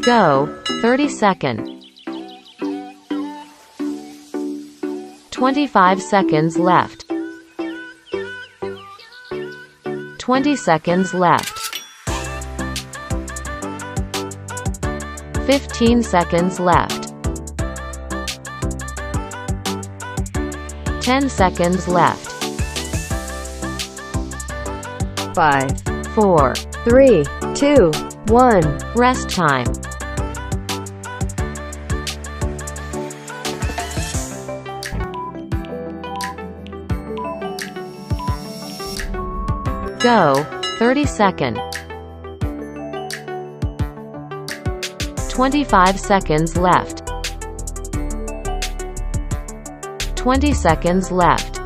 Go, 30-second. 25 seconds left. 20 seconds left. 15 seconds left. 10 seconds left. 5, 4, 3, 2, 1. Rest time. Go, 30-second. 25 seconds left. 20 seconds left.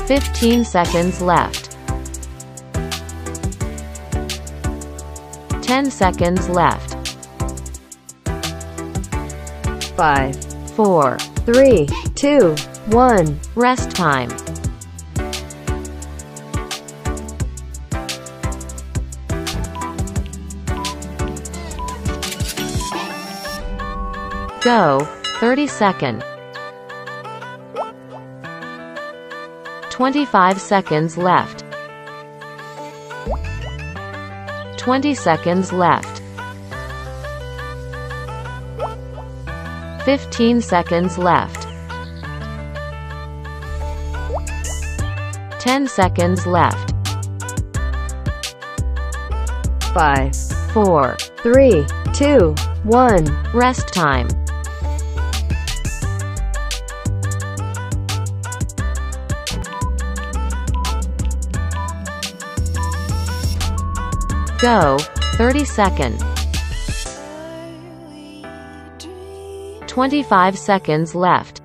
15 seconds left. 10 seconds left. 5, 4, 3, 2, 1. Rest time. Go, 30-second. 25 seconds left. 20 seconds left. 15 seconds left. 10 seconds left. 5, 4, 3, 2, 1. Rest time. Go, 30-second. 25 seconds left.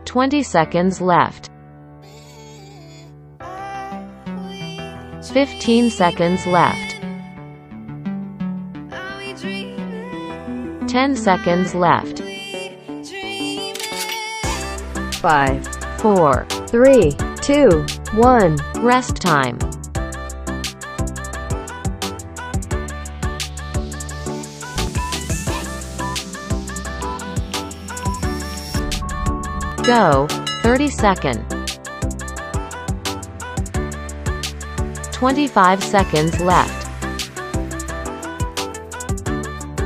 20 seconds left. 15 seconds left. 10 seconds left. 5, 4, 3, 2, 1. Rest time. Go, 30-second. 25 seconds left.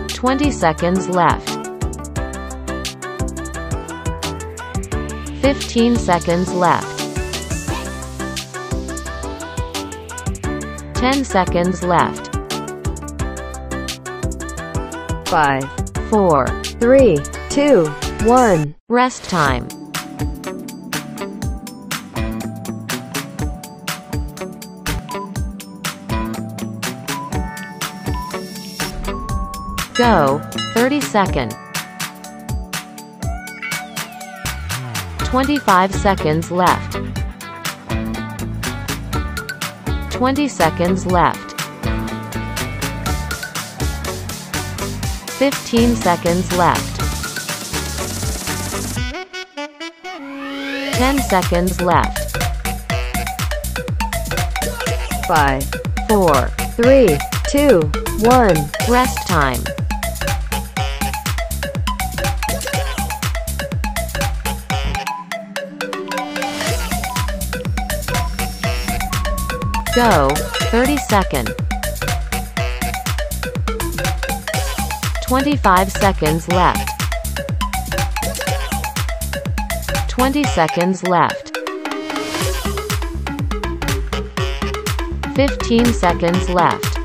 20 seconds left. 15 seconds left. 10 seconds left. 5, 4, 3, 2, 1. Rest time. Go, 30-second. 25 seconds left. 20 seconds left. 15 seconds left. 10 seconds left. 5, 4, 3, 2, 1. Rest time. Go, 30-second. 25 seconds left. 20 seconds left. 15 seconds left.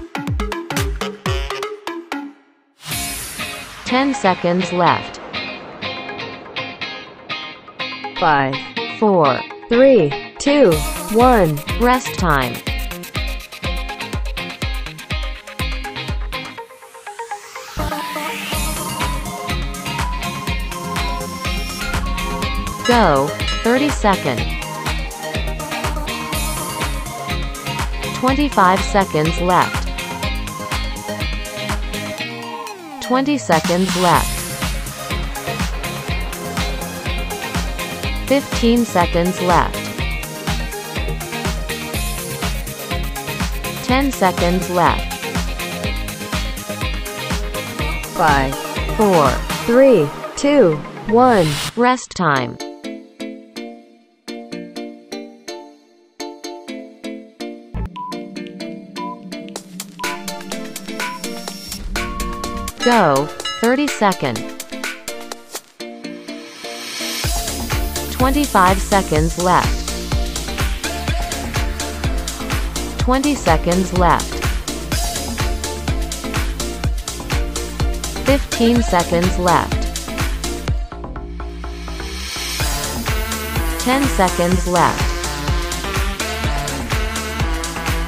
10 seconds left. 5, 4, 3, 2, 1. Rest time. Go, 30-second. 25 seconds left. 20 seconds left. 15 seconds left. 10 seconds left. 5, 4, 3, 2, 1. Rest time. Go. 30 seconds. 25 seconds left. 20 seconds left. 15 seconds left. 10 seconds left.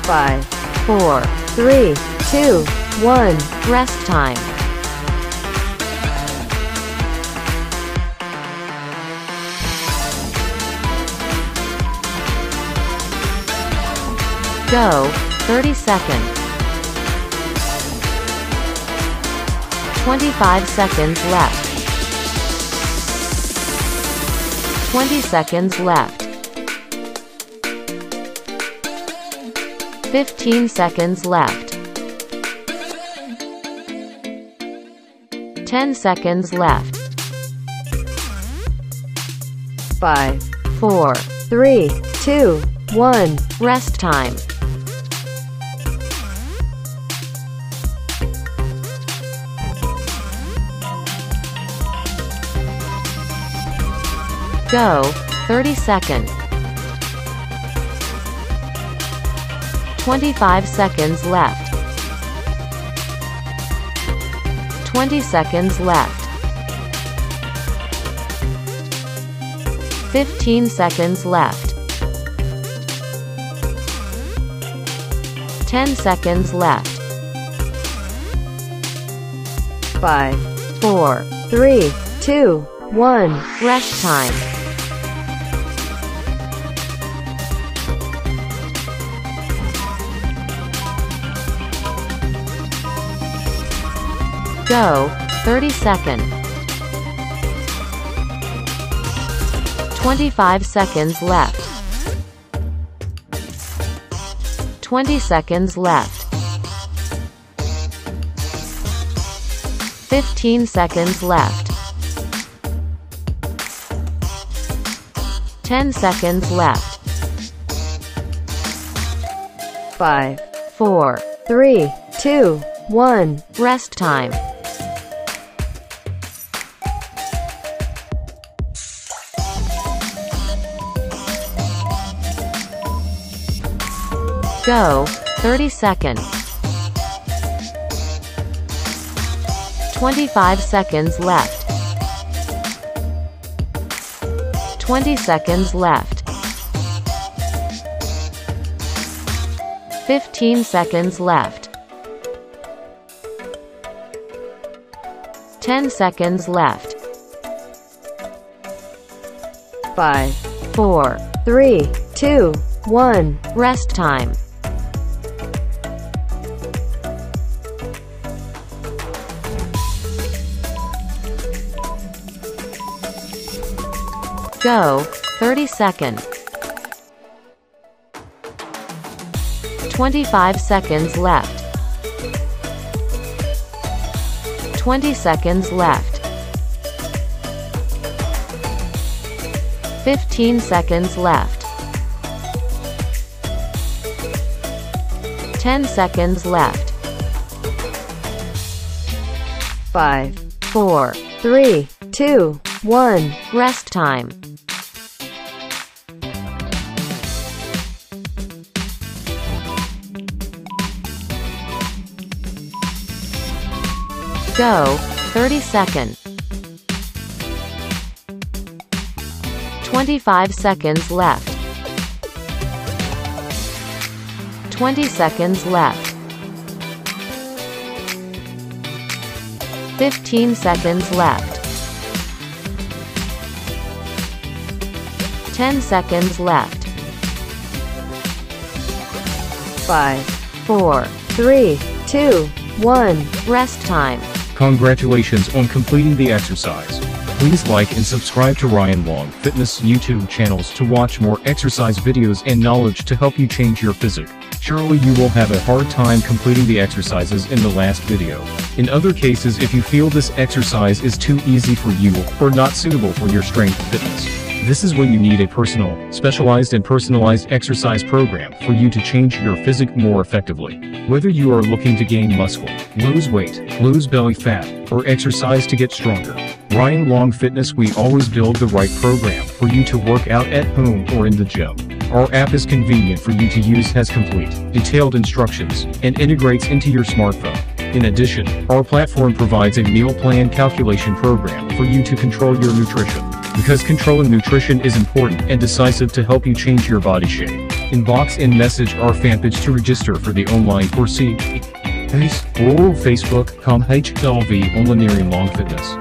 5, 4, 3, 2, 1. Rest time. Go. 30 seconds. 25 seconds left. 20 seconds left. 15 seconds left. 10 seconds left. 5, 4, 3, 2, 1. Rest time. Go. 30 seconds. 25 seconds left. 20 seconds left. 15 seconds left. 10 seconds left. 5, 4, 3, 2, 1. Rest time. Go. 30 seconds. 25 seconds left. 20 seconds left. 15 seconds left. 10 seconds left. 5, 4, 3, 2, 1. Rest time. Go. 30 seconds. 25 seconds left. 20 seconds left. 15 seconds left. 10 seconds left. 5, 4, 3, 2, 1. Rest time. Go. 30 seconds. 25 seconds left. 20 seconds left. 15 seconds left. 10 seconds left. 5, 4, 3, 2, 1. Rest time. Go. 30 seconds. 25 seconds left. 20 seconds left. 15 seconds left. 10 seconds left. 5, 4, 3, 2, 1. Rest time. Congratulations on completing the exercise. Please like and subscribe to Ryan Long Fitness YouTube channels to watch more exercise videos and knowledge to help you change your physique. surely you will have a hard time completing the exercises in the last video. In other cases, if you feel this exercise is too easy for you or not suitable for your strength fitness, this is when you need a personal, specialized and personalized exercise program for you to change your physique more effectively. Whether you are looking to gain muscle, lose weight, lose belly fat, or exercise to get stronger, Ryan Long Fitness, we always build the right program for you to work out at home or in the gym. Our app is convenient for you to use, has complete, detailed instructions, and integrates into your smartphone. In addition, our platform provides a meal plan calculation program for you to control your nutrition. Because controlling nutrition is important and decisive to help you change your body shape. Inbox and message our fan page to register for the online course. Facebook.com/HLV Online Long Fitness.